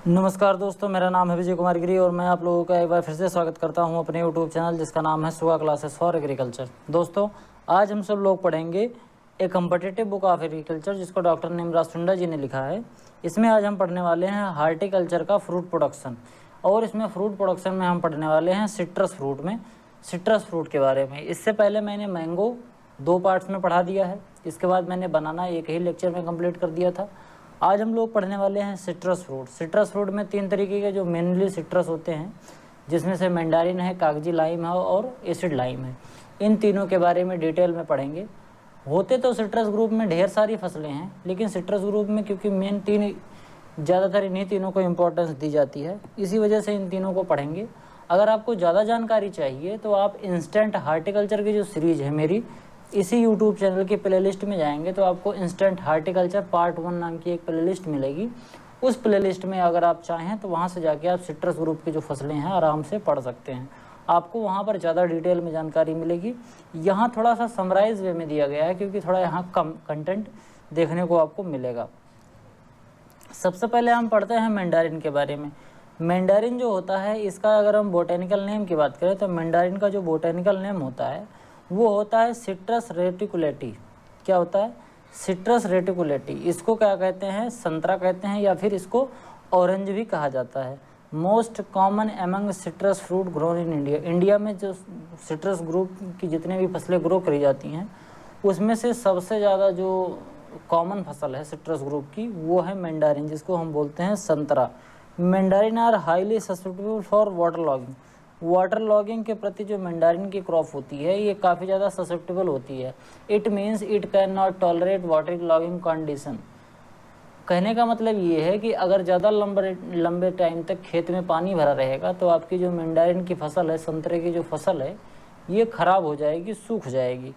नमस्कार दोस्तों, मेरा नाम है विजय कुमार गिरी और मैं आप लोगों का एक बार फिर से स्वागत करता हूं अपने यूट्यूब चैनल जिसका नाम है सुगा क्लासेस फॉर एग्रीकल्चर। दोस्तों, आज हम सब लोग पढ़ेंगे ए कम्पिटिटिव बुक ऑफ एग्रीकल्चर जिसको डॉक्टर निमराज सुंडा जी ने लिखा है। इसमें आज हम पढ़ने वाले हैं हार्टिकल्चर का फ्रूट प्रोडक्शन, और इसमें फ्रूट प्रोडक्शन में हम पढ़ने वाले हैं सिट्रस फ्रूट के बारे में। इससे पहले मैंने मैंगो 2 पार्ट्स में पढ़ा दिया है, इसके बाद मैंने बनाना एक ही लेक्चर में कंप्लीट कर दिया था। आज हम लोग पढ़ने वाले हैं सिट्रस फ्रूट में 3 तरीके के जो मेनली सिट्रस होते हैं, जिसमें से मैंडारिन है, कागजी लाइम है और एसिड लाइम है। इन तीनों के बारे में डिटेल में पढ़ेंगे। होते तो सिट्रस ग्रुप में ढेर सारी फसलें हैं, लेकिन सिट्रस ग्रुप में क्योंकि मेन 3 ज़्यादातर इन्हीं तीनों को इम्पोर्टेंस दी जाती है, इसी वजह से इन तीनों को पढ़ेंगे। अगर आपको ज़्यादा जानकारी चाहिए तो आप इंस्टेंट हार्टिकल्चर की जो सीरीज़ है मेरी, इसी यूट्यूब चैनल की प्लेलिस्ट में जाएंगे तो आपको इंस्टेंट हार्टिकल्चर पार्ट 1 नाम की एक प्लेलिस्ट मिलेगी। उस प्लेलिस्ट में अगर आप चाहें तो वहां से जाके आप सिट्रस ग्रुप की जो फसलें हैं आराम से पढ़ सकते हैं। आपको वहां पर ज़्यादा डिटेल में जानकारी मिलेगी। यहाँ थोड़ा सा समराइज वे में दिया गया है क्योंकि थोड़ा यहाँ कम कंटेंट देखने को आपको मिलेगा। सबसे पहले हम पढ़ते हैं मैंडारिन के बारे में। मैंडारिन जो होता है, इसका अगर हम बोटेनिकल नेम की बात करें तो मैंडारिन का जो बोटेनिकल नेम होता है वो होता है सिट्रस रेटिकुलेटी। क्या होता है? सिट्रस रेटिकुलेटी। इसको क्या कहते हैं? संतरा कहते हैं, या फिर इसको ऑरेंज भी कहा जाता है। Most common among citrus fruit grown in India. India में जो सिट्रस ग्रुप की जितने भी फसलें ग्रो करी जाती हैं, उसमें से सबसे ज़्यादा जो कॉमन फसल है सिट्रस ग्रुप की वो है मैंडारिन, जिसको हम बोलते हैं संतरा। Mandarin are highly susceptible for water logging के प्रति जो मैंडारिन की क्रॉप होती है ये काफ़ी ज़्यादा ससेप्टेबल होती है। It means it can not tolerate water logging condition. कहने का मतलब ये है कि अगर ज़्यादा लंबे टाइम तक खेत में पानी भरा रहेगा तो आपकी जो मैंडारिन की फसल है, संतरे की जो फसल है, ये खराब हो जाएगी, सूख जाएगी।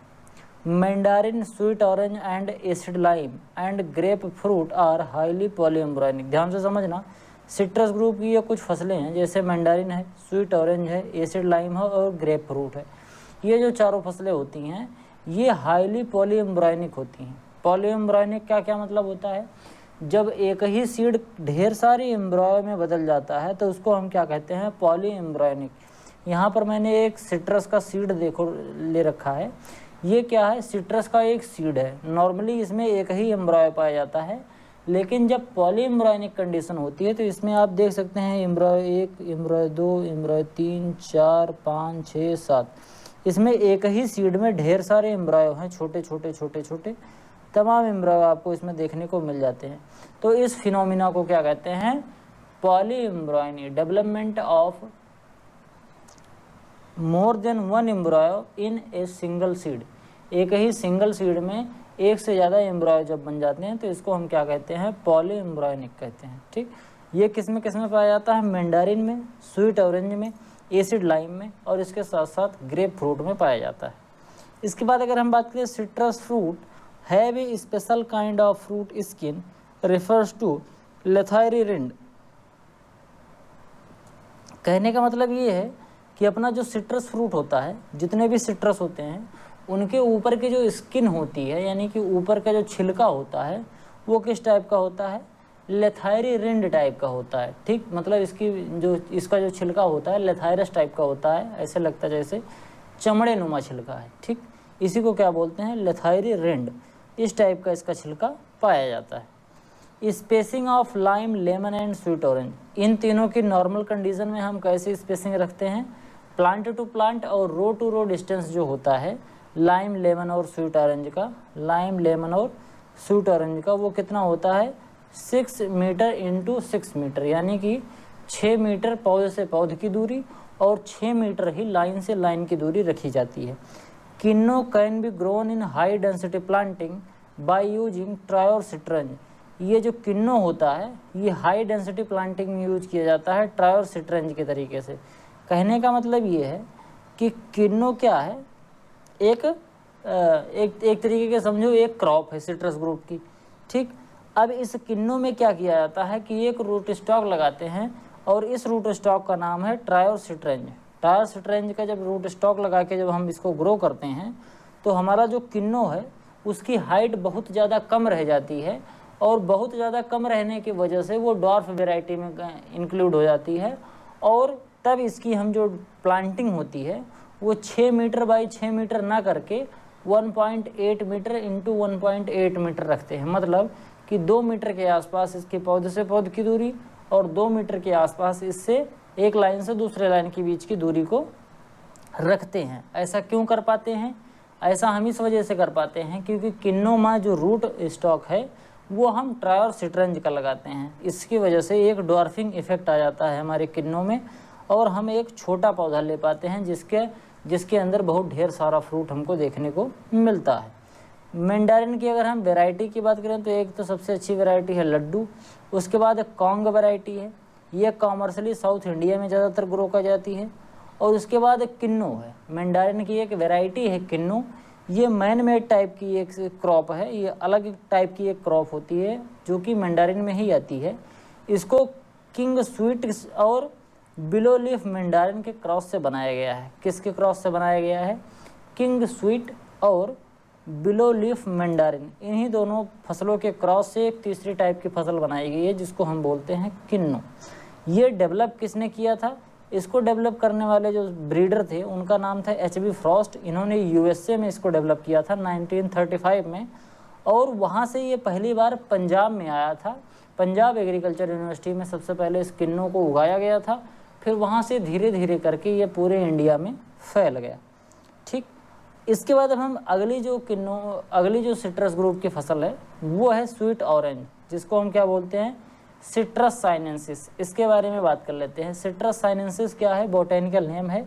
Mandarin, sweet orange and acid lime and grapefruit are highly polyembryonic. ध्यान से समझना, सिट्रस ग्रुप की ये कुछ फसलें हैं जैसे मैंडारिन है, स्वीट ऑरेंज है, एसिड लाइम है और ग्रेप फ्रूट है। ये जो चारों फसलें होती हैं ये हाईली पॉलीएम्ब्रायनिक होती हैं। पॉलीएम्ब्रायनिक का क्या मतलब होता है? जब एक ही सीड ढेर सारी एम्ब्रॉय में बदल जाता है तो उसको हम क्या कहते हैं? पॉलीएम्ब्रायनिक। यहाँ पर मैंने एक सिट्रस का सीड देखो ले रखा है। ये क्या है? सिट्रस का एक सीड है। नॉर्मली इसमें एक ही एम्ब्रॉय पाया जाता है, लेकिन जब पॉलीएम्ब्रायनिक कंडीशन होती है तो इसमें आप देख सकते हैं एम्ब्रॉय 1, एम्ब्रॉय 2, एम्ब्रॉय 3, 4, 5, 6, 7। इसमें एक ही सीड में ढेर सारे एम्ब्रॉय हैं, छोटे छोटे तमाम एम्ब्रॉय आपको इसमें देखने को मिल जाते हैं। तो इस फिनोमिना को क्या कहते हैं? Polyembryony, development of more than 1 embryo in a single seed. एक ही सिंगल सीड में एक से ज़्यादा एम्ब्रॉय जब बन जाते हैं तो इसको हम क्या कहते हैं? पॉलीएम्ब्रॉयनिक कहते हैं। ठीक, ये किस में पाया जाता है? मैंडारिन में, स्वीट ऑरेंज में, एसिड लाइम में और इसके साथ साथ ग्रेप फ्रूट में पाया जाता है। इसके बाद अगर हम बात करें, citrus fruit have a special kind of fruit skin refers to leathery rind. कहने का मतलब ये है कि अपना जो सिट्रस फ्रूट होता है, जितने भी सिट्रस होते हैं, उनके ऊपर की जो स्किन होती है, यानी कि ऊपर का जो छिलका होता है, वो किस टाइप का होता है? लेथायरिंड टाइप का होता है। ठीक, मतलब इसका जो छिलका होता है लेथायरस टाइप का होता है, ऐसे लगता है जैसे चमड़े नुमा छिलका है। ठीक, इसी को क्या बोलते हैं? लेथायरिंड। इस टाइप का इसका छिलका पाया जाता है। Spacing of lime, lemon and sweet orange. इन तीनों की नॉर्मल कंडीशन में हम कैसे स्पेसिंग रखते हैं? प्लांट टू प्लांट और रो टू रो डिस्टेंस जो होता है लाइम, लेमन और स्वीट ऑरेंज का, वो कितना होता है? 6 मीटर इंटू 6 मीटर, यानी कि 6 मीटर पौधे से पौधे की दूरी और 6 मीटर ही लाइन से लाइन की दूरी रखी जाती है। Kinnow can be grown in high density planting by using Troyer citrange. ये जो किन्नो होता है ये हाई डेंसिटी प्लांटिंग में यूज किया जाता है ट्रायर सिट्रंज के तरीके से। कहने का मतलब ये है कि किन्नो क्या है? एक तरीके के समझो एक क्रॉप है सिट्रस ग्रुप की। ठीक, अब इस किन्नो में क्या किया जाता है कि एक रूट स्टॉक लगाते हैं और इस रूट स्टॉक का नाम है ट्रायर सिट्रंज। ट्रायर सिट्रंज का जब रूट स्टॉक लगा के जब हम इसको ग्रो करते हैं तो हमारा जो किन्नो है उसकी हाइट बहुत ज़्यादा कम रह जाती है और बहुत ज़्यादा कम रहने की वजह से वो डॉर्फ वैरायटी में इंक्लूड हो जाती है। और तब इसकी हम जो प्लांटिंग होती है वो 6 मीटर बाई 6 मीटर ना करके 1.8 मीटर इंटू 1.8 मीटर रखते हैं। मतलब कि 2 मीटर के आसपास इसके पौधे से पौधे की दूरी और 2 मीटर के आसपास इससे एक लाइन से दूसरे लाइन के बीच की दूरी को रखते हैं। ऐसा क्यों कर पाते हैं? ऐसा हम इस वजह से कर पाते हैं क्योंकि किन्नोमा जो रूट स्टॉक है वो हम ट्राई और सिट्रंज का लगाते हैं। इसकी वजह से एक डॉर्फिंग इफेक्ट आ जाता है हमारे किन्नों में और हम एक छोटा पौधा ले पाते हैं जिसके अंदर बहुत ढेर सारा फ्रूट हमको देखने को मिलता है। मैंडारिन की अगर हम वैरायटी की बात करें तो एक तो सबसे अच्छी वैरायटी है लड्डू, उसके बाद कॉन्ग वैरायटी है, ये कॉमर्शली साउथ इंडिया में ज़्यादातर ग्रो की जाती है। और उसके बाद किन्नू है, मैंडारिन की एक वैरायटी है किन्नू, ये मैन मेड टाइप की एक क्रॉप है, ये अलग टाइप की एक क्रॉप होती है जो कि मैंडारिन में ही आती है। इसको किंग स्वीट और बिलो लीफ मैंडारिन के क्रॉस से बनाया गया है। किसके क्रॉस से बनाया गया है? किंग स्वीट और बिलो लीफ मैंडारिन, इन्हीं दोनों फसलों के क्रॉस से एक तीसरी टाइप की फसल बनाई गई है जिसको हम बोलते हैं किन्नू। ये डेवलप किसने किया था? इसको डेवलप करने वाले जो ब्रीडर थे उनका नाम था HB फ्रॉस्ट। इन्होंने USA में इसको डेवलप किया था 1935 में, और वहाँ से ये पहली बार पंजाब में आया था। पंजाब एग्रीकल्चर यूनिवर्सिटी में सबसे पहले इस किन्नू को उगाया गया था, फिर वहाँ से धीरे धीरे करके ये पूरे इंडिया में फैल गया। ठीक, इसके बाद अब हम अगली जो सिट्रस ग्रुप की फसल है वो है स्वीट ऑरेंज, जिसको हम क्या बोलते हैं? Citrus sinensis. इसके बारे में बात कर लेते हैं। सिट्रस साइनेंसिस क्या है? बोटेनिकल नेम है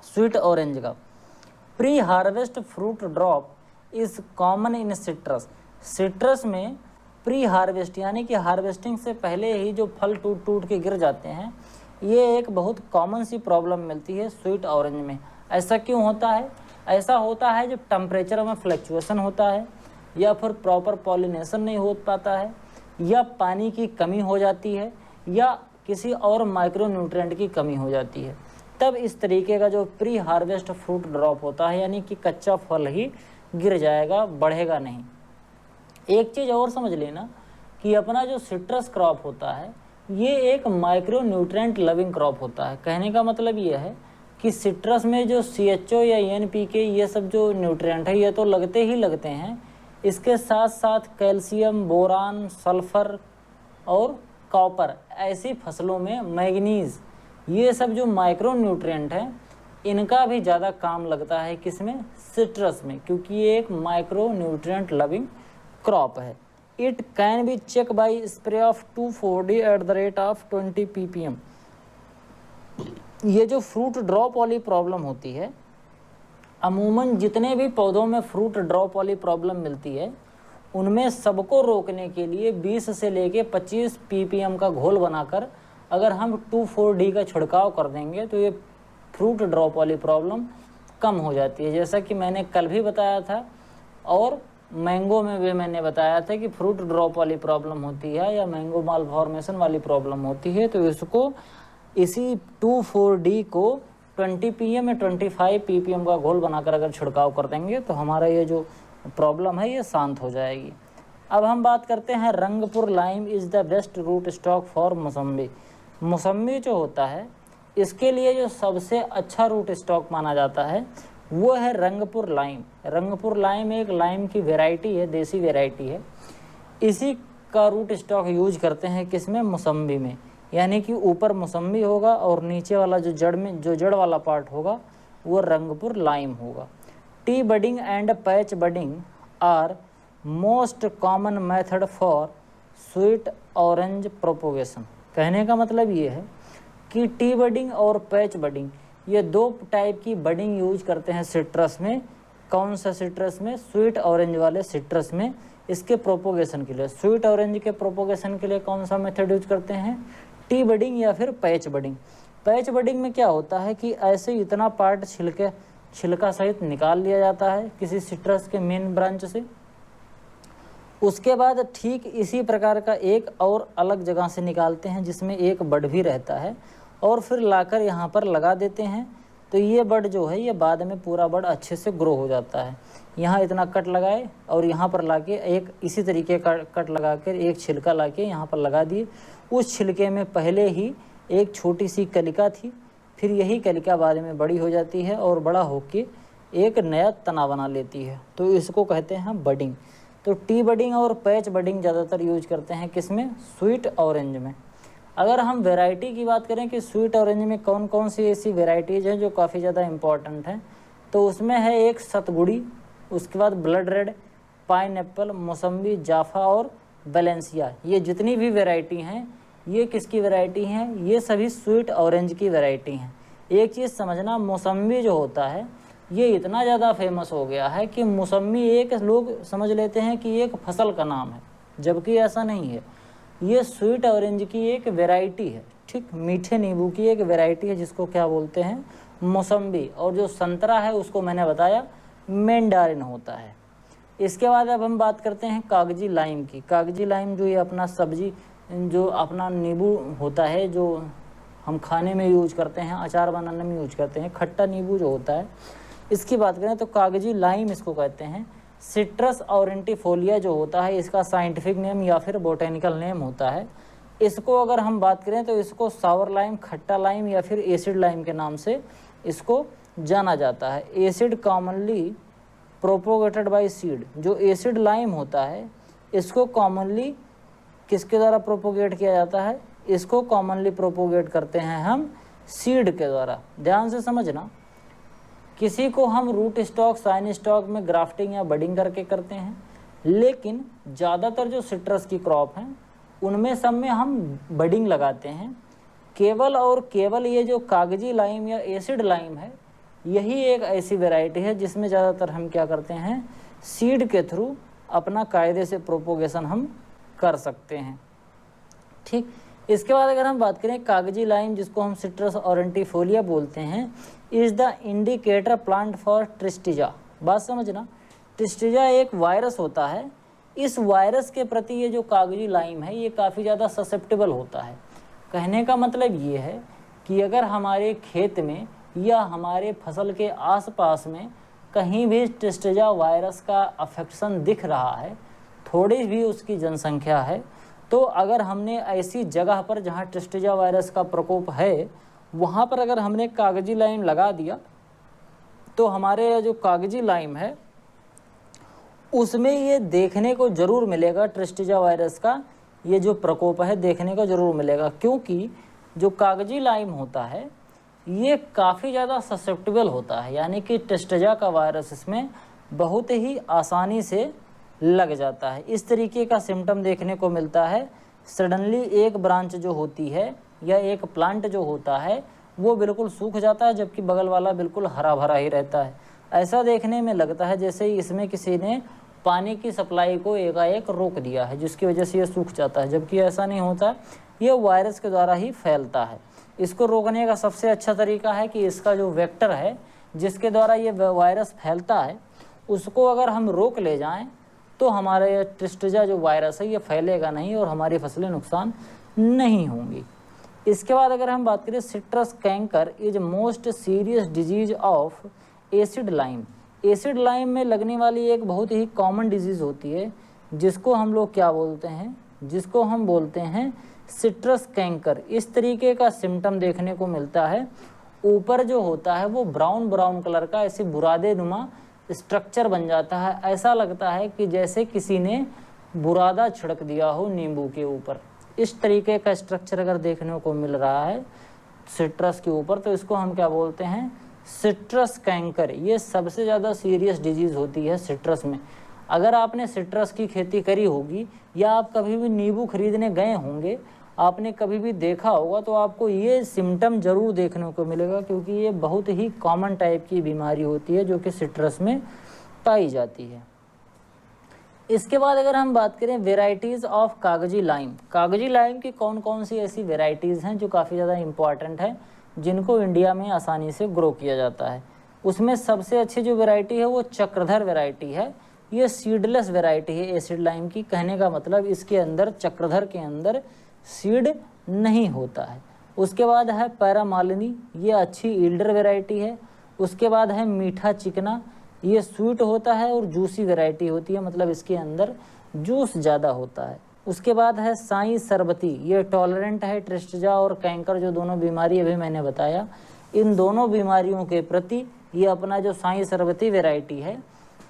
स्वीट ऑरेंज का। Pre harvest fruit drop is common in citrus. Citrus में प्री हार्वेस्ट यानी कि हार्वेस्टिंग से पहले ही जो फल टूट टूट के गिर जाते हैं, ये एक बहुत कॉमन सी प्रॉब्लम मिलती है स्वीट ऑरेंज में। ऐसा क्यों होता है? ऐसा होता है जब टेम्परेचर में फ्लक्चुएशन होता है, या फिर प्रॉपर पॉलिनेशन नहीं हो पाता है, या पानी की कमी हो जाती है, या किसी और माइक्रो न्यूट्रिएंट की कमी हो जाती है। तब इस तरीके का जो प्री हार्वेस्ट फ्रूट ड्रॉप होता है, यानी कि कच्चा फल ही गिर जाएगा, बढ़ेगा नहीं। एक चीज़ और समझ लेना कि अपना जो सिट्रस क्रॉप होता है ये एक माइक्रो न्यूट्रिएंट लविंग क्रॉप होता है। कहने का मतलब ये है कि सिट्रस में जो CHO या NPK ये सब जो न्यूट्रिएंट है ये तो लगते ही लगते हैं, इसके साथ साथ कैल्शियम, बोरान, सल्फर और कॉपर, ऐसी फसलों में मैग्नीज, ये सब जो माइक्रो न्यूट्रिएंट हैं इनका भी ज़्यादा काम लगता है किसमें? सिट्रस में, क्योंकि ये एक माइक्रो न्यूट्रिएंट लविंग क्रॉप है। It can be check by spray of 2,4-D at the rate of 20 ppm। ये जो फ्रूट ड्रॉप वाली प्रॉब्लम होती है, अमूमन जितने भी पौधों में फ्रूट ड्रॉप वाली प्रॉब्लम मिलती है उनमें सबको रोकने के लिए 20 से लेके 25 ppm का घोल बनाकर अगर हम 2,4-D का छिड़काव कर देंगे तो ये फ्रूट ड्रॉप वाली प्रॉब्लम कम हो जाती है। जैसा कि मैंने कल भी बताया था और मैंगो में भी मैंने बताया था कि फ्रूट ड्रॉप वाली प्रॉब्लम होती है या मैंगो माल फॉर्मेशन वाली प्रॉब्लम होती है, तो इसको इसी 2,4-D को 20 pm या 25 ppm का घोल बनाकर अगर छिड़काव कर देंगे तो हमारा ये जो प्रॉब्लम है ये शांत हो जाएगी। अब हम बात करते हैं Rangpur lime is the best route stock for मौसम्बी। मौसम्बी जो होता है इसके लिए जो सबसे अच्छा रूट स्टॉक माना जाता है वो है रंगपुर लाइम। रंगपुर लाइम एक लाइम की वैरायटी है, देसी वैरायटी है। इसी का रूट स्टॉक यूज करते हैं किसमें? मौसम्बी में, यानी कि ऊपर मौसम्बी होगा और नीचे वाला जो जड़ वाला पार्ट होगा वो रंगपुर लाइम होगा। T budding and patch budding are most common method for sweet orange propagation. कहने का मतलब ये है कि टी बडिंग और पैच बडिंग ये दो टाइप की बडिंग यूज करते हैं सिट्रस में। कौन सा सिट्रस में? स्वीट ऑरेंज वाले सिट्रस में इसके प्रोपोगेशन के लिए। स्वीट ऑरेंज के प्रोपोगेशन के लिए कौन सा मेथड यूज करते हैं? टी बडिंग या फिर पैच बडिंग। पैच बडिंग में क्या होता है कि ऐसे इतना पार्ट छिलका सहित निकाल लिया जाता है किसी सिट्रस के मेन ब्रांच से, उसके बाद ठीक इसी प्रकार का एक और अलग जगह से निकालते हैं जिसमें एक बड भी रहता है और फिर लाकर यहाँ पर लगा देते हैं। तो ये बड जो है ये बाद में पूरा बड अच्छे से ग्रो हो जाता है। यहाँ इतना कट लगाए और यहाँ पर लाके एक इसी तरीके का कट लगा कर एक छिलका लाके यहाँ पर लगा दिए। उस छिलके में पहले ही एक छोटी सी कलिका थी, फिर यही कलिका बाद में बड़ी हो जाती है और बड़ा होके एक नया तना बना लेती है, तो इसको कहते हैं बडिंग। तो टी बडिंग और पैच बडिंग ज़्यादातर यूज करते हैं किसमें, स्वीट ऑरेंज में। अगर हम वैरायटी की बात करें कि स्वीट ऑरेंज में कौन कौन सी ऐसी वेराइटीज़ हैं जो काफ़ी ज़्यादा इम्पॉर्टेंट हैं, तो उसमें है एक सतगुड़ी, उसके बाद ब्लड रेड, पाइनएप्पल, मौसम्बी, जाफा और बैलेंसिया। ये जितनी भी वैरायटी हैं ये किसकी वैरायटी हैं, ये सभी स्वीट ऑरेंज की वैरायटी हैं। एक चीज़ समझना, मौसम्बी जो होता है ये इतना ज़्यादा फेमस हो गया है कि मौसम्बी एक लोग समझ लेते हैं कि एक फसल का नाम है, जबकि ऐसा नहीं है। ये स्वीट ऑरेंज की एक वैरायटी है, ठीक, मीठे नींबू की एक वैरायटी है जिसको क्या बोलते हैं, मौसम्बी। और जो संतरा है उसको मैंने बताया मैंडारिन होता है। इसके बाद अब हम बात करते हैं कागजी लाइम की। कागजी लाइम जो ये अपना सब्जी जो अपना नींबू होता है जो हम खाने में यूज करते हैं, अचार बनाने में यूज करते हैं, खट्टा नींबू जो होता है, इसकी बात करें तो कागजी लाइम इसको कहते हैं। सिट्रस ऑरेंटिफोलिया जो होता है इसका साइंटिफिक नेम या फिर बोटेनिकल नेम होता है। इसको अगर हम बात करें तो इसको सावर लाइम, खट्टा लाइम या फिर एसिड लाइम के नाम से इसको जाना जाता है। Acid commonly propagated bye seed. जो एसिड लाइम होता है इसको कॉमनली किसके द्वारा प्रोपोगेट किया जाता है, इसको कॉमनली प्रोपोगेट करते हैं हम सीड के द्वारा। ध्यान से समझना, किसी को हम रूट स्टॉक, साइन स्टॉक में ग्राफ्टिंग या बडिंग करके करते हैं, लेकिन ज़्यादातर जो सिट्रस की क्रॉप हैं उनमें सब में हम बडिंग लगाते हैं। केवल और केवल ये जो कागजी लाइम या एसिड लाइम है यही एक ऐसी वैरायटी है जिसमें ज़्यादातर हम क्या करते हैं, सीड के थ्रू अपना कायदे से प्रोपोगेशन हम कर सकते हैं, ठीक। इसके बाद अगर हम बात करें कागजी लाइम जिसको हम सिट्रस ऑरेंटिफोलिया बोलते हैं, is the indicator plant for tristeza. बात समझना, ट्रिस्टिजा एक वायरस होता है। इस वायरस के प्रति ये जो कागजी लाइम है ये काफ़ी ज़्यादा ससेप्टेबल होता है। कहने का मतलब ये है कि अगर हमारे खेत में या हमारे फसल के आसपास में कहीं भी ट्रिस्टिजा वायरस का अफेक्शन दिख रहा है, थोड़ी भी उसकी जनसंख्या है, तो अगर हमने ऐसी जगह पर जहाँ ट्रिस्टिजा वायरस का प्रकोप है वहाँ पर अगर हमने कागजी लाइम लगा दिया तो हमारे जो कागजी लाइम है उसमें ये देखने को ज़रूर मिलेगा, ट्रिस्टिजा वायरस का ये जो प्रकोप है देखने को ज़रूर मिलेगा। क्योंकि जो कागजी लाइम होता है ये काफ़ी ज़्यादा ससेप्टेबल होता है, यानी कि ट्रिस्टिजा का वायरस इसमें बहुत ही आसानी से लग जाता है। इस तरीके का सिम्टम देखने को मिलता है। सडनली एक ब्रांच जो होती है या एक प्लांट जो होता है वो बिल्कुल सूख जाता है, जबकि बगल वाला बिल्कुल हरा भरा ही रहता है। ऐसा देखने में लगता है जैसे इसमें किसी ने पानी की सप्लाई को एकाएक रोक दिया है जिसकी वजह से ये सूख जाता है, जबकि ऐसा नहीं होता, ये वायरस के द्वारा ही फैलता है। इसको रोकने का सबसे अच्छा तरीका है कि इसका जो वेक्टर है जिसके द्वारा ये वायरस फैलता है उसको अगर हम रोक ले जाएं तो हमारा ये ट्रिस्टिजा जो वायरस है ये फैलेगा नहीं और हमारी फसलें नुकसान नहीं होंगी। इसके बाद अगर हम बात करें, citrus canker is most serious disease of acid lime. Acid lime में लगने वाली एक बहुत ही कॉमन डिजीज़ होती है जिसको हम लोग क्या बोलते हैं, जिसको हम बोलते हैं सिट्रस कैंकर। इस तरीके का सिम्टम देखने को मिलता है। ऊपर जो होता है वो ब्राउन ब्राउन कलर का ऐसे बुरादे नुमा स्ट्रक्चर बन जाता है। ऐसा लगता है कि जैसे किसी ने बुरादा छिड़क दिया हो नींबू के ऊपर। इस तरीके का स्ट्रक्चर अगर देखने को मिल रहा है सिट्रस के ऊपर तो इसको हम क्या बोलते हैं, सिट्रस कैंकर। ये सबसे ज़्यादा सीरियस डिजीज़ होती है सिट्रस में। अगर आपने सिट्रस की खेती करी होगी या आप कभी भी नींबू खरीदने गए होंगे, आपने कभी भी देखा होगा, तो आपको ये सिम्टम ज़रूर देखने को मिलेगा, क्योंकि ये बहुत ही कॉमन टाइप की बीमारी होती है जो कि सिट्रस में पाई जाती है। इसके बाद अगर हम बात करें वेराइटीज़ ऑफ कागजी लाइम, कागजी लाइम की कौन कौन सी ऐसी वेराइटीज़ हैं जो काफ़ी ज़्यादा इम्पॉर्टेंट है, जिनको इंडिया में आसानी से ग्रो किया जाता है। उसमें सबसे अच्छी जो वेराइटी है वो चक्रधर वेराइटी है। ये सीडलेस वेराइटी है एसिड लाइम की। कहने का मतलब इसके अंदर, चक्रधर के अंदर सीड नहीं होता है। उसके बाद है पैरामालिनी, ये अच्छी ईल्डर वेराइटी है। उसके बाद है मीठा चिकना, ये स्वीट होता है और जूसी वैरायटी होती है, मतलब इसके अंदर जूस ज़्यादा होता है। उसके बाद है साई सरबती, ये टॉलरेंट है ट्रिस्टिजा और कैंकर, जो दोनों बीमारी अभी मैंने बताया, इन दोनों बीमारियों के प्रति ये अपना जो साई सरबती वैरायटी है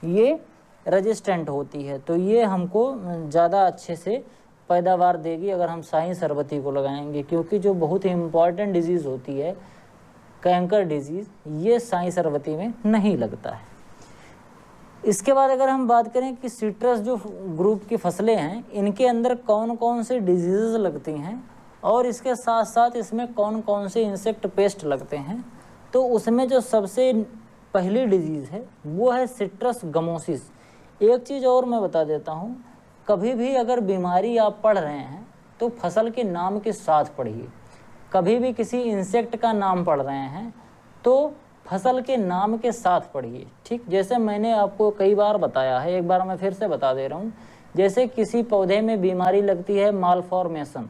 ये रेजिस्टेंट होती है। तो ये हमको ज़्यादा अच्छे से पैदावार देगी अगर हम साई सरबती को लगाएंगे, क्योंकि जो बहुत ही इम्पॉर्टेंट डिजीज़ होती है कैंकर डिजीज़, ये साई सरबती में नहीं लगता है। इसके बाद अगर हम बात करें कि सिट्रस जो ग्रुप की फसलें हैं इनके अंदर कौन कौन से डिजीज़ लगती हैं और इसके साथ साथ इसमें कौन कौन से इंसेक्ट पेस्ट लगते हैं, तो उसमें जो सबसे पहली डिजीज़ है वो है सिट्रस गमोसिस। एक चीज़ और मैं बता देता हूँ, कभी भी अगर बीमारी आप पढ़ रहे हैं तो फसल के नाम के साथ पढ़िए। कभी भी किसी इंसेक्ट का नाम पढ़ रहे हैं तो फसल के नाम के साथ पढ़िए, ठीक। जैसे मैंने आपको कई बार बताया है, एक बार मैं फिर से बता दे रहा हूँ। जैसे किसी पौधे में बीमारी लगती है मालफॉर्मेशन,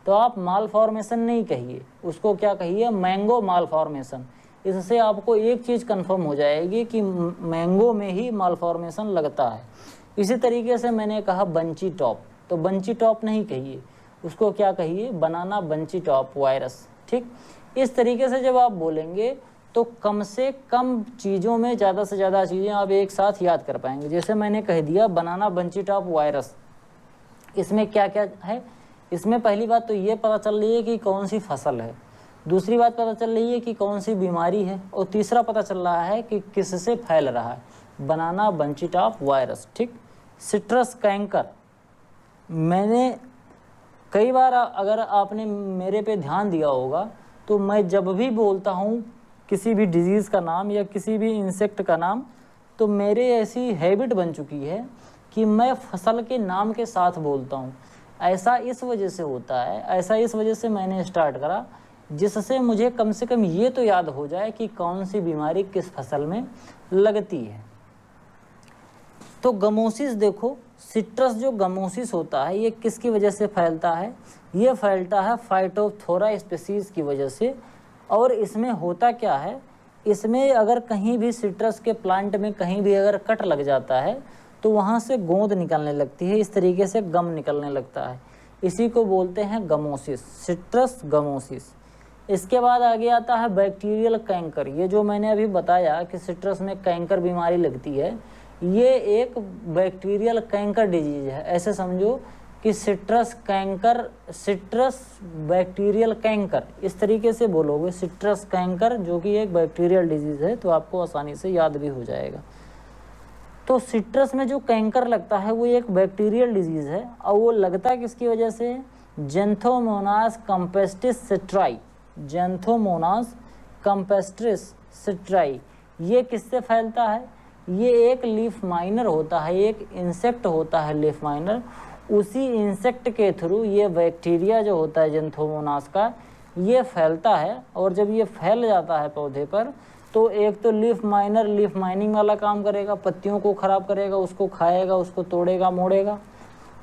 तो आप मालफॉर्मेशन नहीं कहिए, उसको क्या कहिए, मैंगो मालफॉर्मेशन। इससे आपको एक चीज़ कंफर्म हो जाएगी कि मैंगो में ही मालफॉर्मेशन लगता है। इसी तरीके से मैंने कहा बंची टॉप, तो बंची टॉप नहीं कहिए, उसको क्या कहिए, बनाना बंची टॉप वायरस, ठीक। इस तरीके से जब आप बोलेंगे तो कम से कम चीज़ों में ज़्यादा से ज़्यादा चीज़ें आप एक साथ याद कर पाएंगे। जैसे मैंने कह दिया बनाना बंची टॉप वायरस, इसमें क्या क्या है, इसमें पहली बात तो ये पता चल रही है कि कौन सी फसल है, दूसरी बात पता चल रही है कि कौन सी बीमारी है, और तीसरा पता चल रहा है कि किससे फैल रहा है, बनाना बंची टॉप वायरस, ठीक। सिट्रस कैंकर, मैंने कई बार अगर आपने मेरे पे ध्यान दिया होगा तो मैं जब भी बोलता हूँ किसी भी डिजीज़ का नाम या किसी भी इंसेक्ट का नाम, तो मेरे ऐसी हैबिट बन चुकी है कि मैं फसल के नाम के साथ बोलता हूँ। ऐसा इस वजह से होता है, ऐसा इस वजह से मैंने स्टार्ट करा, जिससे मुझे कम से कम ये तो याद हो जाए कि कौन सी बीमारी किस फसल में लगती है। तो गमोसिस देखो, सिट्रस जो गमोसिस होता है ये किसकी वजह से फैलता है, ये फैलता है फाइटोप्थोरा स्पीसीज़ की वजह से। और इसमें होता क्या है, इसमें अगर कहीं भी सिट्रस के प्लांट में कहीं भी अगर कट लग जाता है तो वहाँ से गोंद निकलने लगती है, इस तरीके से गम निकलने लगता है, इसी को बोलते हैं गमोसिस, सिट्रस गमोसिस। इसके बाद आगे आता है बैक्टीरियल कैंकर। ये जो मैंने अभी बताया कि सिट्रस में कैंकर बीमारी लगती है, ये एक बैक्टीरियल कैंकर डिजीज है। ऐसे समझो कि citrus canker, citrus bacterial canker, इस तरीके से बोलोगे सिट्रस कैंकर, जो कि एक बैक्टीरियल डिजीज़ है, तो आपको आसानी से याद भी हो जाएगा। तो सिट्रस में जो कैंकर लगता है वो एक बैक्टीरियल डिजीज़ है, और वो लगता किसकी वजह से, Xanthomonas campestris citri, Xanthomonas campestris citri. ये किससे फैलता है, ये एक लीफ माइनर होता है, एक इंसेक्ट होता है लीफ माइनर, उसी इंसेक्ट के थ्रू ये बैक्टीरिया जो होता है जेंथोमोनास का, ये फैलता है। और जब ये फैल जाता है पौधे पर, तो एक तो लीफ माइनर लीफ माइनिंग वाला काम करेगा, पत्तियों को ख़राब करेगा, उसको खाएगा, उसको तोड़ेगा मोड़ेगा।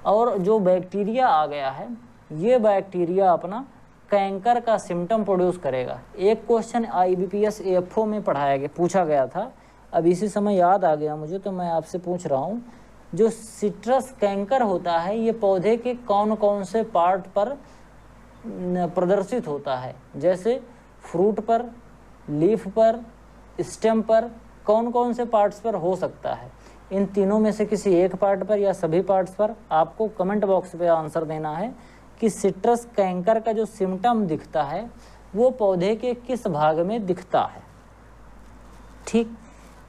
और जो बैक्टीरिया आ गया है, ये बैक्टीरिया अपना कैंकर का सिम्टम प्रोड्यूस करेगा। एक क्वेश्चन IBPS AFO में पढ़ाया गया, पूछा गया था, अब इसी समय याद आ गया मुझे, तो मैं आपसे पूछ रहा हूँ, जो सिट्रस कैंकर होता है ये पौधे के कौन कौन से पार्ट पर प्रदर्शित होता है, जैसे फ्रूट पर, लीफ पर, स्टेम पर, कौन कौन से पार्ट्स पर हो सकता है। इन तीनों में से किसी एक पार्ट पर या सभी पार्ट्स पर आपको कमेंट बॉक्स पे आंसर देना है कि सिट्रस कैंकर का जो सिम्टम दिखता है वो पौधे के किस भाग में दिखता है, ठीक।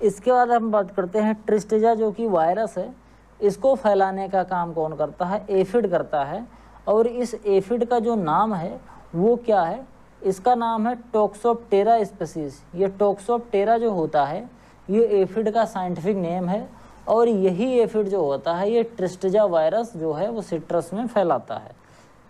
इसके बाद हम बात करते हैं ट्रिस्टिजा, जो कि वायरस है, इसको फैलाने का काम कौन करता है, एफिड करता है। और इस एफिड का जो नाम है वो क्या है, इसका नाम है टोक्सोप्टेरा स्पीसीज। ये टोक्सोप्टेरा जो होता है ये एफिड का साइंटिफिक नेम है, और यही एफिड जो होता है ये ट्रिस्टिजा वायरस जो है वो सिट्रस में फैलाता है।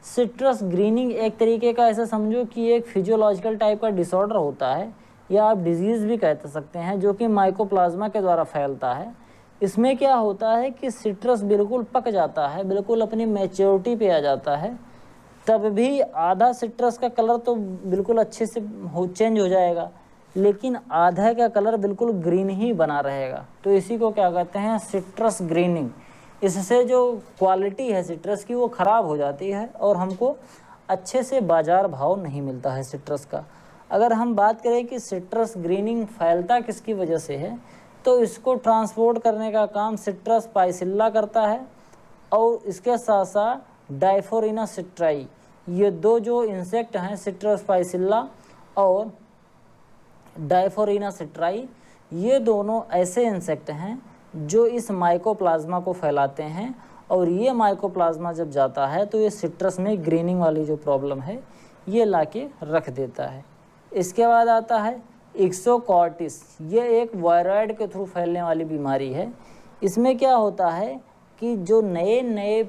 सिट्रस ग्रीनिंग एक तरीके का ऐसा समझो कि एक फिजियोलॉजिकल टाइप का डिसऑर्डर होता है, या आप डिजीज़ भी कह सकते हैं, जो कि माइकोप्लाज्मा के द्वारा फैलता है। इसमें क्या होता है कि सिट्रस बिल्कुल पक जाता है, बिल्कुल अपनी मैच्योरिटी पे आ जाता है, तब भी आधा सिट्रस का कलर तो बिल्कुल अच्छे से चेंज हो जाएगा, लेकिन आधा का कलर बिल्कुल ग्रीन ही बना रहेगा, तो इसी को क्या कहते हैं, सिट्रस ग्रीनिंग। इससे जो क्वालिटी है सिट्रस की वो ख़राब हो जाती है और हमको अच्छे से बाज़ार भाव नहीं मिलता है सिट्रस का। अगर हम बात करें कि सिट्रस ग्रीनिंग फैलता किसकी वजह से है, तो इसको ट्रांसपोर्ट करने का काम सिट्रस पाइसिल्ला करता है और इसके साथ साथ डाइफोरिना सिट्राई, ये दो जो इंसेक्ट हैं सिट्रस पाइसिल्ला और डाइफोरिना सिट्राई, ये दोनों ऐसे इंसेक्ट हैं जो इस माइकोप्लाज्मा को फैलाते हैं और ये माइकोप्लाज्मा जब जाता है तो ये सिट्रस में ग्रीनिंग वाली जो प्रॉब्लम है ये लाके रख देता है। इसके बाद आता है इक्सोकॉर्टिस, ये एक वायरॉइड के थ्रू फैलने वाली बीमारी है। इसमें क्या होता है कि जो नए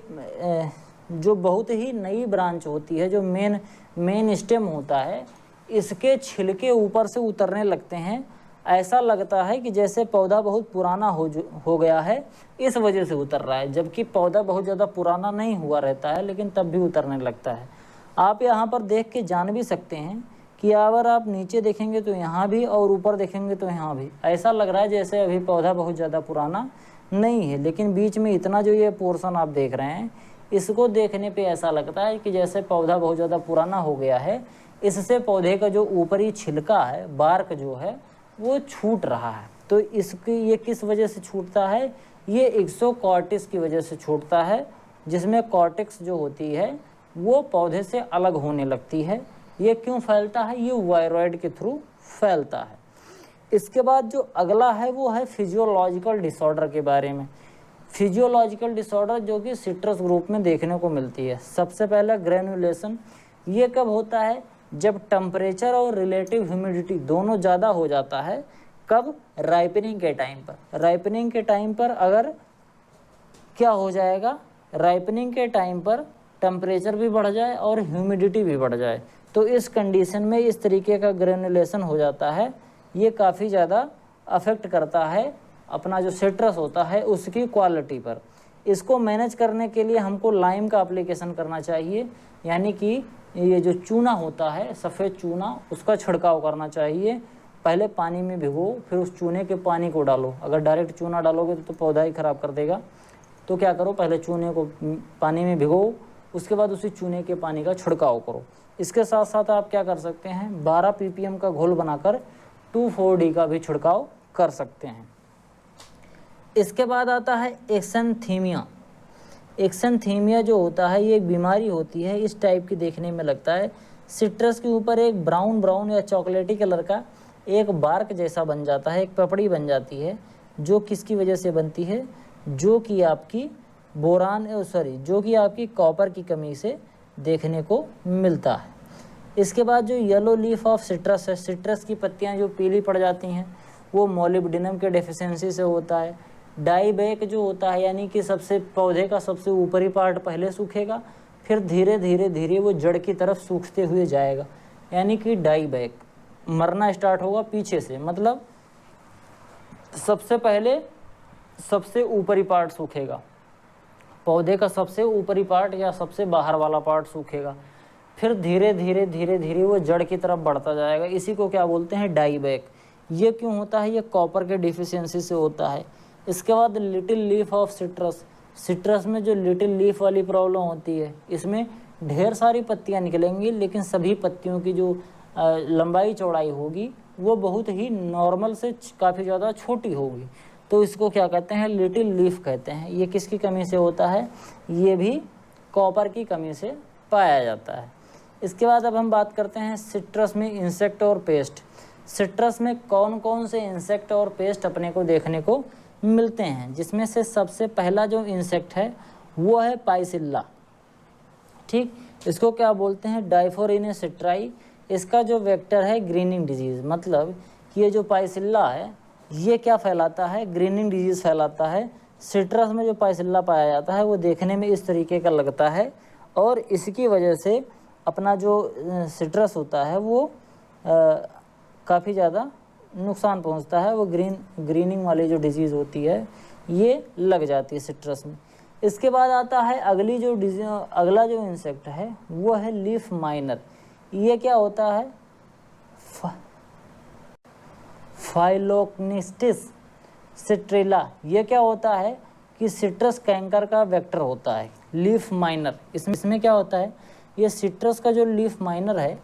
जो बहुत ही नई ब्रांच होती है, जो मेन स्टेम होता है, इसके छिलके ऊपर से उतरने लगते हैं। ऐसा लगता है कि जैसे पौधा बहुत पुराना हो गया है, इस वजह से उतर रहा है, जबकि पौधा बहुत ज़्यादा पुराना नहीं हुआ रहता है, लेकिन तब भी उतरने लगता है। आप यहाँ पर देख के जान भी सकते हैं कि अगर आप नीचे देखेंगे तो यहाँ भी और ऊपर देखेंगे तो यहाँ भी ऐसा लग रहा है जैसे अभी पौधा बहुत ज़्यादा पुराना नहीं है, लेकिन बीच में इतना जो ये पोर्शन आप देख रहे हैं, इसको देखने पे ऐसा लगता है कि जैसे पौधा बहुत ज़्यादा पुराना हो गया है। इससे पौधे का जो ऊपरी छिलका है, बार्क जो है, वो छूट रहा है। तो ये किस वजह से छूटता है, ये इक्सोकॉर्टिस की वजह से छूटता है, जिसमें कॉर्टेक्स जो होती है वो पौधे से अलग होने लगती है। ये क्यों फैलता है, ये वायरॉइड के थ्रू फैलता है। इसके बाद जो अगला है वो है फिजियोलॉजिकल डिसऑर्डर के बारे में। फिजियोलॉजिकल डिसऑर्डर जो कि सिट्रस ग्रुप में देखने को मिलती है। सबसे पहला ग्रेनुलेशन, ये कब होता है, जब टेम्परेचर और रिलेटिव ह्यूमिडिटी दोनों ज़्यादा हो जाता है। कब, राइपनिंग के टाइम पर। राइपनिंग के टाइम पर अगर क्या हो जाएगा, राइपनिंग के टाइम पर टेम्परेचर भी बढ़ जाए और ह्यूमिडिटी भी बढ़ जाए, तो इस कंडीशन में इस तरीके का ग्रेनुलेशन हो जाता है। ये काफ़ी ज़्यादा अफेक्ट करता है अपना जो सिट्रस होता है उसकी क्वालिटी पर। इसको मैनेज करने के लिए हमको लाइम का एप्लीकेशन करना चाहिए, यानी कि ये जो चूना होता है, सफ़ेद चूना, उसका छिड़काव करना चाहिए। पहले पानी में भिगो, फिर उस चूने के पानी को डालो। अगर डायरेक्ट चूना डालोगे तो पौधा ही ख़राब कर देगा। तो क्या करो, पहले चूने को पानी में भिगो, उसके बाद उसी चूने के पानी का छिड़काव करो। इसके साथ साथ आप क्या कर सकते हैं, 12 ppm का घोल बनाकर 2,4-D का भी छिड़काव कर सकते हैं। इसके बाद आता है एक्सैंथीमिया। एक्सैंथीमिया जो होता है ये एक बीमारी होती है, इस टाइप की देखने में लगता है। सिट्रस के ऊपर एक ब्राउन या चॉकलेटी कलर का एक बार्क जैसा बन जाता है, एक पपड़ी बन जाती है, जो किसकी वजह से बनती है, जो कि आपकी जो कि आपकी कॉपर की कमी से देखने को मिलता है। इसके बाद जो येलो लीफ ऑफ सिट्रस है, सिट्रस की पत्तियां जो पीली पड़ जाती हैं, वो मोलिब्डेनम के डेफिशिएंसी से होता है। डाईबैक जो होता है, यानी कि पौधे का सबसे ऊपरी पार्ट पहले सूखेगा, फिर धीरे धीरे वो जड़ की तरफ सूखते हुए जाएगा, यानी कि डाईबैक मरना स्टार्ट होगा पीछे से। मतलब सबसे पहले सबसे ऊपरी पार्ट सूखेगा, पौधे का सबसे ऊपरी पार्ट या सबसे बाहर वाला पार्ट सूखेगा, फिर धीरे धीरे वो जड़ की तरफ बढ़ता जाएगा। इसी को क्या बोलते हैं, डाईबैक। ये क्यों होता है, ये कॉपर के डिफिशियंसी से होता है। इसके बाद little leaf of citrus. Citrus में जो लिटिल लीफ वाली प्रॉब्लम होती है, इसमें ढेर सारी पत्तियां निकलेंगी, लेकिन सभी पत्तियों की जो लंबाई चौड़ाई होगी वो बहुत ही नॉर्मल से काफ़ी ज़्यादा छोटी होगी। तो इसको क्या कहते हैं, लिटिल लीफ कहते हैं। ये किसकी कमी से होता है, ये भी कॉपर की कमी से पाया जाता है। इसके बाद अब हम बात करते हैं सिट्रस में इंसेक्ट और पेस्ट। सिट्रस में कौन कौन से इंसेक्ट और पेस्ट अपने को देखने को मिलते हैं, जिसमें से सबसे पहला जो इंसेक्ट है वो है पाइसिल्ला। ठीक, इसको क्या बोलते हैं, डाइफोरिना सिट्राई। इसका जो वेक्टर है ग्रीनिंग डिजीज़, मतलब ये जो पाइसिल्ला है ये क्या फैलाता है, ग्रीनिंग डिजीज़ फैलाता है। सिट्रस में जो पाइसिल्ला पाया जाता है वो देखने में इस तरीके का लगता है, और इसकी वजह से अपना जो सिट्रस होता है वो काफ़ी ज़्यादा नुकसान पहुंचता है। वो ग्रीनिंग वाली जो डिजीज़ होती है ये लग जाती है सिट्रस में। इसके बाद आता है अगला जो इंसेक्ट है वो है लीफ माइनर। ये क्या होता है, फाइलोक्निस्टिस सिट्रेला, ये क्या होता है कि सिट्रस कैंकर का वेक्टर होता है। लीफ माइनर, इसमें क्या होता है, ये सिट्रस का जो लीफ माइनर है,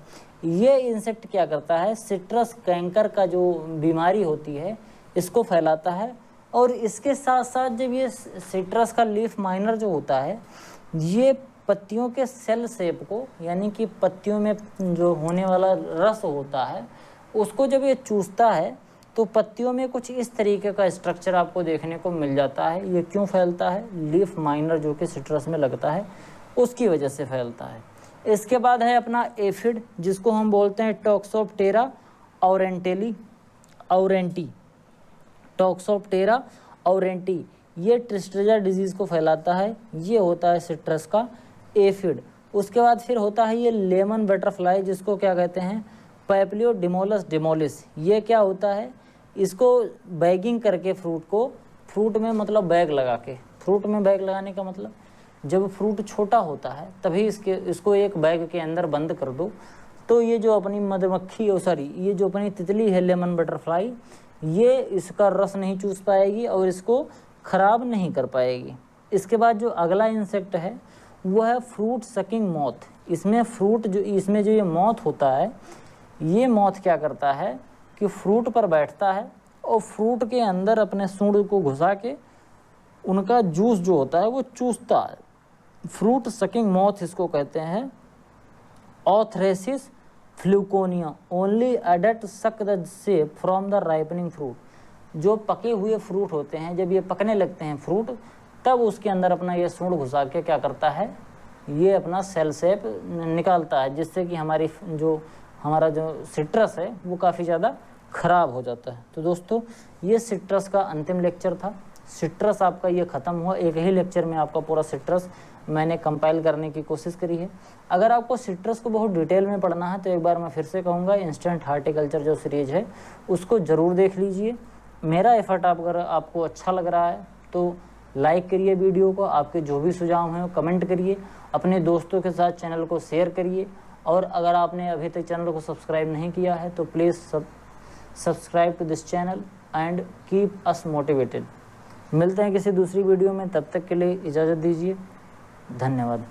ये इंसेक्ट क्या करता है, सिट्रस कैंकर का जो बीमारी होती है इसको फैलाता है। और इसके साथ साथ जब ये सिट्रस का लीफ माइनर जो होता है, ये पत्तियों के सेल शेप को, यानी कि पत्तियों में जो होने वाला रस होता है उसको जब ये चूसता है तो पत्तियों में कुछ इस तरीके का स्ट्रक्चर आपको देखने को मिल जाता है। ये क्यों फैलता है, लीफ माइनर जो कि सिट्रस में लगता है उसकी वजह से फैलता है। इसके बाद है अपना एफिड, जिसको हम बोलते हैं टॉक्सोप्टेरा औरेंटी, टॉक्सोप्टेरा औरेंटी, ये ट्रिस्टेजा डिजीज़ को फैलाता है। ये होता है सिट्रस का एफिड। उसके बाद फिर होता है ये लेमन बटरफ्लाई, जिसको क्या कहते हैं, पैप्लियोडिमोलस डिमोलिस। ये क्या होता है, इसको बैगिंग करके फ्रूट में मतलब बैग लगा के, फ्रूट में बैग लगाने का मतलब जब फ्रूट छोटा होता है तभी इसको एक बैग के अंदर बंद कर दो, तो ये जो अपनी मधुमक्खी ये जो अपनी तितली है लेमन बटरफ्लाई, ये इसका रस नहीं चूस पाएगी और इसको ख़राब नहीं कर पाएगी। इसके बाद जो अगला इंसेक्ट है वो है फ्रूट सकिंग मॉथ। इसमें जो ये मॉथ होता है, ये मॉथ क्या करता है कि फ्रूट पर बैठता है और फ्रूट के अंदर अपने सूंड को घुसा के उनका जूस जो होता है वो चूसता है। फ्रूट सकिंग मॉथ इसको कहते हैं। ऑथरेसिस फ्लूकोनिया only adult suck the shape from the ripening fruit. जो पके हुए फ्रूट होते हैं, जब ये पकने लगते हैं फ्रूट, तब उसके अंदर अपना ये सूंड घुसा के क्या करता है, ये अपना सेल शेप निकालता है, जिससे कि हमारा जो सिट्रस है वो काफ़ी ज़्यादा ख़राब हो जाता है। तो दोस्तों, ये सिट्रस का अंतिम लेक्चर था। सिट्रस आपका ये ख़त्म हुआ। एक ही लेक्चर में आपका पूरा सिट्रस मैंने कंपाइल करने की कोशिश करी है। अगर आपको सिट्रस को बहुत डिटेल में पढ़ना है तो एक बार मैं फिर से कहूँगा, इंस्टेंट हार्टिकल्चर जो सीरीज है उसको ज़रूर देख लीजिए। मेरा एफर्ट अगर आपको अच्छा लग रहा है तो लाइक करिए वीडियो को, आपके जो भी सुझाव हैं कमेंट करिए, अपने दोस्तों के साथ चैनल को शेयर करिए, और अगर आपने अभी तक चैनल को सब्सक्राइब नहीं किया है तो please subscribe to this channel and keep us motivated. मिलते हैं किसी दूसरी वीडियो में, तब तक के लिए इजाज़त दीजिए। धन्यवाद।